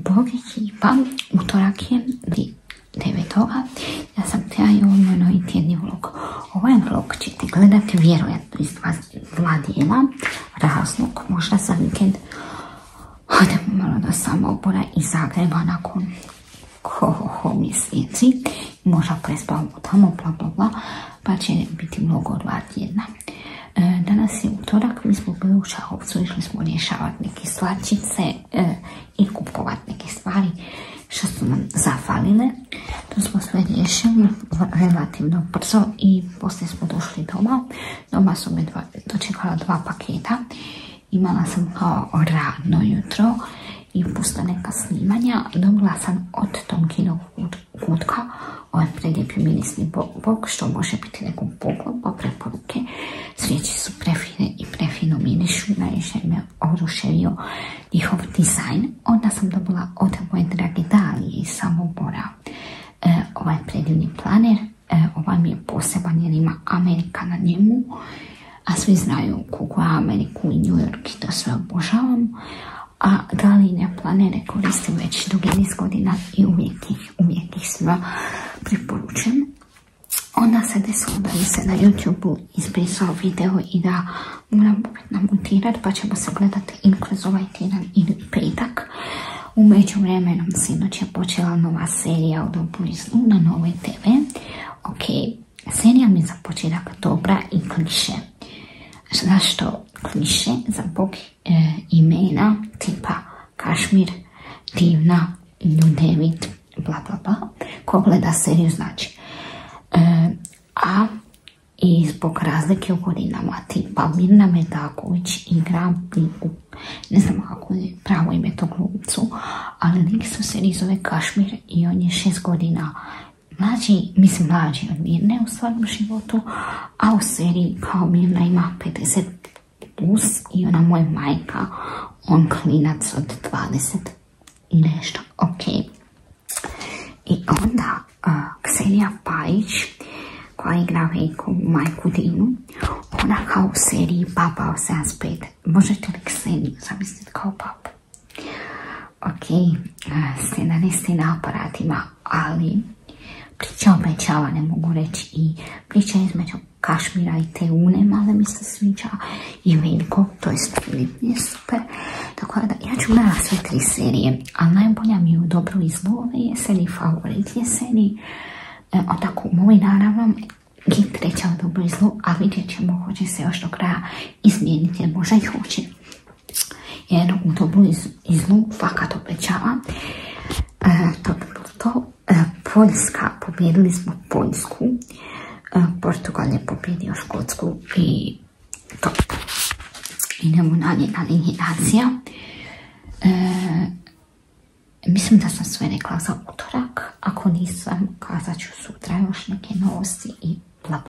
Bog ekipa, utorak je 9. Ja sam htjela i ovo moj novi tjedni vlog. Ovaj vlog ćete gledati vjerojatno iz dva dijela razlog, možda za vikend odemo malo do Samobora i Zagreba nakon mjeseci, možda prespavamo tamo, bla bla bla, pa će biti vlog od 2 tjedna. Danas je utorak, mi smo bili u Čakovcu, išli smo rješavati neke stvarčice i kupovati neke stvari što su nam zafalile. To smo sve riješili relativno brzo i poslije smo došli doma. Doma su me dočekala 2 paketa. Imala sam kao radno jutro i pusta neka snimanja. Dobila sam od Tomkinog kutka ovaj prelijepi mirisni bok što može biti nekom poklon, pa preporuke. Svijeće su prefine i prefino mirišu, najviše me oduševio njihov dizajn. Onda sam dobila od moje drage Dalije iz Samobora ovaj predivni planer. Ovaj mi je poseban jer ima Amerika na njemu, a svi znaju koliko ja Ameriku i New York i to sve obožavam. A Dalijine planere koristim već dugi niz godina i uvijek ih svima preporučujem. Onda se desilo da mi se na YouTube-u izbrisao video i da moram namontirati, pa ćemo se gledati ili kroz ovaj tjedan ili petak. U međuvremenu sinoć je počela nova serija o Dobrodošli na Novoj TV. Ok, serija mi je za početak dobra i kliše. Zašto kliše? Zbog imena tipa Kašmir, Divna, Ljudevit, bla bla bla. Ko gleda seriju znači. A i zbog razlike u godinama tipa Mirna Medaković igra Biku. Ne znam kako je pravo ime tog glumcu, ali lik su seriji zove Kašmir i on je 6 godina mlađi od Mirne u stvarnom životu, a u seriji kao Mirna ima 50 plus i ona moja majka, on klinac od 20 i nešto. Ok. I onda Ksenija Pajić koja igra Veljko, majku Divnu, ona kao u seriji Papa od 75. Možete li Kseniju zamisliti kao papu? Ok, scenaristi na aparatima, ali priča obećava, ne mogu reći, i priča između Kašmira i Teune male mi se sviđa i Veljko, to je Filip, je super. Tako da ja ću gledati sve 3 serije, a najbolja mi je u Dobru izlove jeseni, Favorit jeseni, tako Moj naravno i 3. u Dobru izlovu, a vidjet ćemo hoće se još do kraja izmijeniti, jer možda i hoće. Jer u Dobru izlovu fakat obećava. To bi bilo to. Poljska, pobjedili smo Poljsku, Portugal je pobjedio Škotsku i to. Idemo na eliminacija. Mislim da sam sve rekla za utorak, ako nisam kazat ću sutra još neke novosti i bla.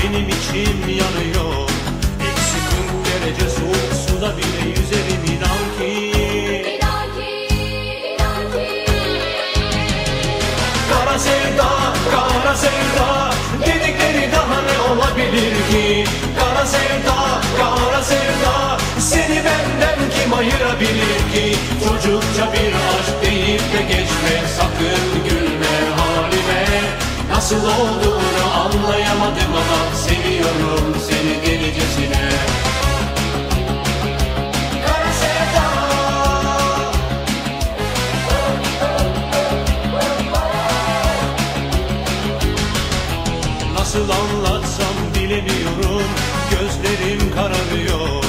benim içim yanıyor. Eksi 40 derece soğuk suda bile yüzerim inan ki. Kara sevda, kara sevda, dedikleri daha ne olabilir ki? Kara sevda, kara sevda, seni benden kim ayırabilir ki? Çocukça bir aşk deyip de geçme, sakın gülme halime. Nasıl olduğunu anlayamadım ama seviyorum seni delicesine. Kara sevda, nasıl anlatsam bilemiyorum, gözlerim kararıyor.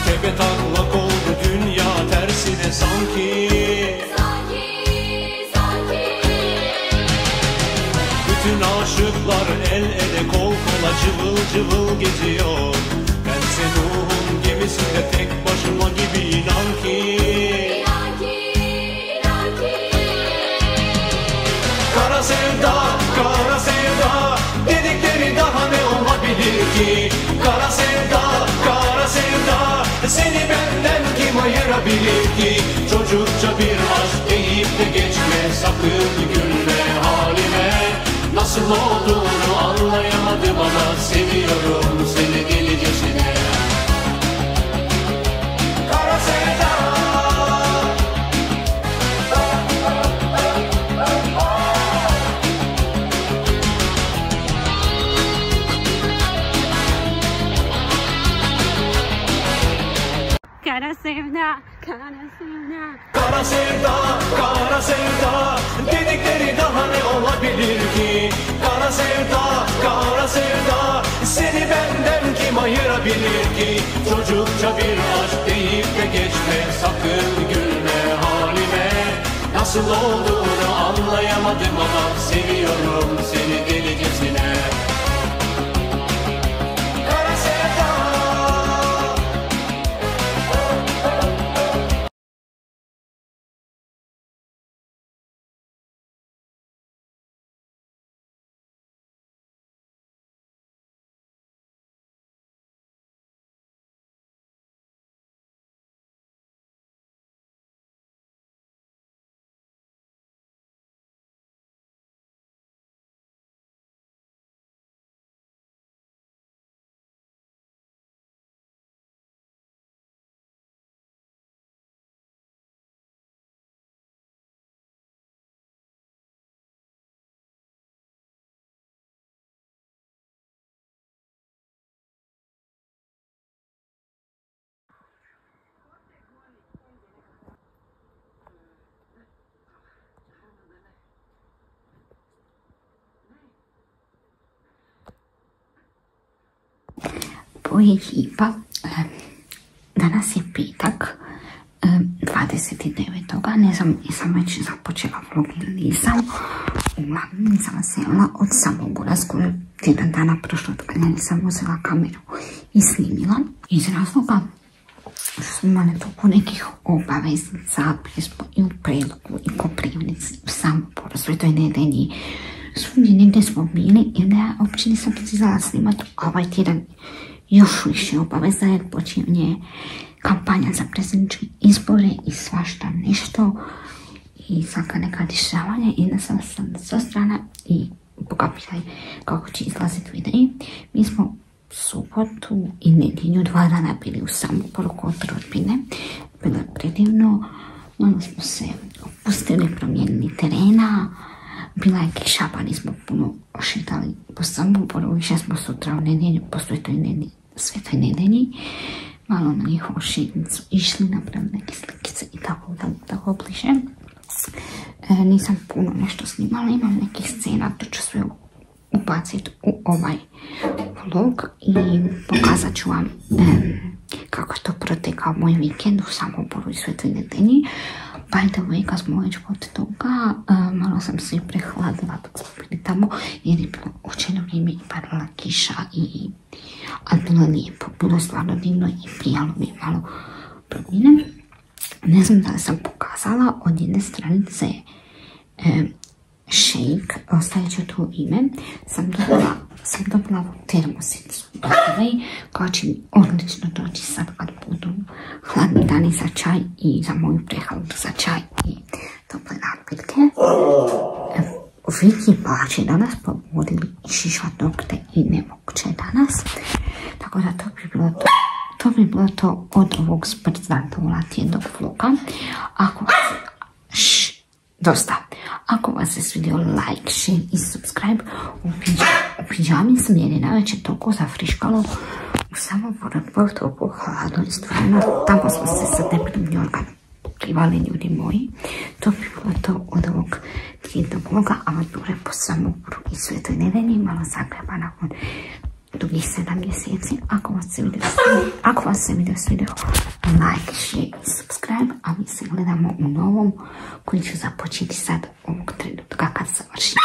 Tepetaklak oldu dünya tersine sanki. Bütün aşıklar el ele kol kola cıvıl cıvıl geziyor. Bense Nuh'un gemisinde tek başıma gibi inan ki. Kara sevda, kara sevda, dedikleri daha ne olabilir ki? Kara sevda, kara sevda, seni benden kim ayırabilir ki? Çocukça bir aşk deyip de geçme, sakın gülme halime. Nasıl olduğunu anlayamadım ama seviyorum seni delicesine. Kara sevda, kara sevda, kara sevda. kara sevda, kara sevda, dedikleri daha ne olabilir ki? Kara sevda, kara sevda, seni benden kim ayırabilir ki? Çocukça bir aşk deyip de geçme, sakın gülme halime. Nasıl olduğunu anlayamadım ama seviyorum seni delicesine. Kara sevda, Ovo je ekipa. Danas je petak, 29. Ne znam, nisam već započela vlog ili nisam. Uglavnom sam sjela od Sambora, skoro tjedan dana prošlo od kada nisam uzela kameru i snimila. Iz razloga što smo imali toliko nekih obaveznica i u Prelogu i Koprivnici, u Samboru, Svetoj, Nedelji. Svugdje negdje smo bili i onda ja uopće nisam precisala snimati ovaj tjedan još više obaveza jer počinje kampanja za predsjedničke izbore i svašta nešto i svaka neka dešavanja i da sam sa strana i pokapitaj kako će izlaziti videi. Mi smo subotu i nedjelju 2 dana bili u Samboru kod rodbine. Bilo je predivno, malo smo se opustili, promijenili terena. Bila je kiša pa nismo puno ošetali po Samboru, više smo sutra u nedjelju po Svetoj Nedelji malo na njihovu šetnicu išli, napravili neke slikice i tako bliže. Nisam puno nešto snimala, imam nekih scena, to ću sve ubaciti u ovaj vlog i pokazat ću vam kako je to protekao moj vikend u Samboru i Svetoj Nedelji. By the way, kad smo već kod toga, malo sam se prehladila dok smo bili tamo jer je bilo učeno vrijeme i padala kiša ali bilo lijepo, bilo stvarno divno i prijalo mi malo promjene. Ne znam da li sam pokazala od jedne stranice shake, ostavit ću tu ime. Sam dobila termosicu koja će mi odlično doći sad kad budu hladni dani za čaj i za moju prehranu za čaj i tople napitke. Viki plaće danas pobudili i šišat nokte i nemoguće danas. Tako da to bi bilo to od ovog sprzantola tjednog vloga. Ako vas se svidio, like, share i subscribe. U pijami sam jer je najveće toliko zafriškalo u Samboru, toliko hladno i stvarno tamo smo se sa teplim plivali ljudi moji. To bi bilo to od ovog tjednog vloga, avanture po Samboru i Svetoj Nedelji, malo zagreba nakon dugih 7 mjeseci. Ako vas se video svidio, like, share i subscribe, a mi se gledamo u novom koji ću započeti sad ovog trenutka kad završim